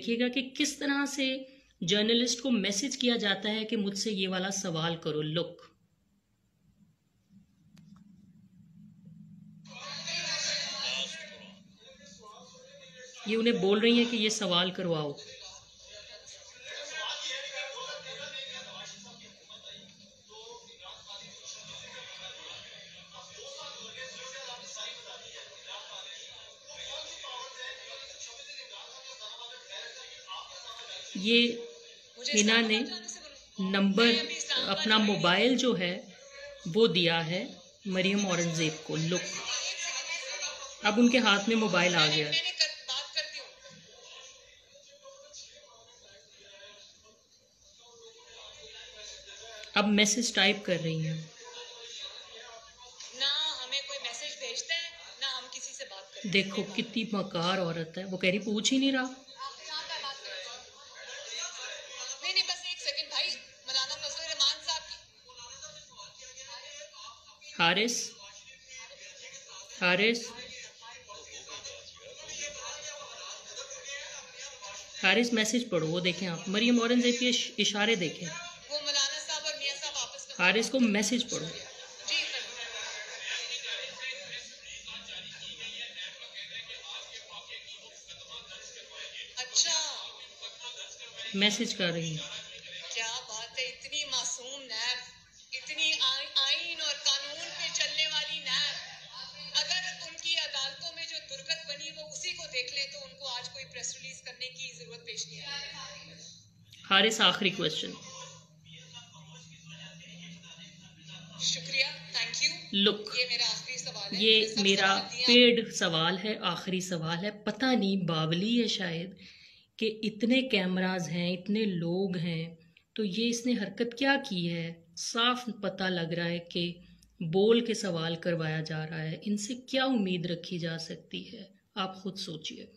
देखिएगा कि किस तरह से जर्नलिस्ट को मैसेज किया जाता है कि मुझसे ये वाला सवाल करो। लुक, ये उन्हें बोल रही है कि ये सवाल करवाओ। ये हिना ने नंबर अपना मोबाइल जो है वो दिया है मरियम औरंगजेब को। लुक, अब उनके हाथ में मोबाइल आ गया है। अब मैसेज टाइप कर रही हैं। ना हमें कोई मैसेज भेजते हैं ना हम किसी से बात करते हैं। देखो कितनी मकार औरत है। वो कह रही पूछ ही नहीं रहा। नहीं बस एक सेकंड भाई, मौलाना फजल रहमान साहब की। हारिस हारिस हारिस मैसेज पढ़ो। वो देखें आप, मरियम औरंगजेब के इशारे देखें। वो मौलाना साहब और मियां साहब आपस में हारिस को मैसेज पढ़ो। जी अच्छा, मैसेज कर रही हैं। क्या बात है, इतनी मासूम नैब, इतनी आईन और कानून पे चलने वाली नैब, अगर उनकी अदालतों में जो दुर्गत बनी वो उसी को देख ले तो उनको आज कोई प्रेस रिलीज करने की जरूरत पेश नहीं आई। हारिस, आखिरी क्वेश्चन। शुक्रिया, थैंक यू। लुक, ये मेरा आखिरी सवाल है। ये सब मेरा सवाल दिए पेड सवाल है, आखिरी सवाल है। पता नहीं बावली है शायद कि इतने कैमरास हैं, इतने लोग हैं, तो ये इसने हरकत क्या की है। साफ पता लग रहा है कि बोल के सवाल करवाया जा रहा है। इनसे क्या उम्मीद रखी जा सकती है, आप खुद सोचिए।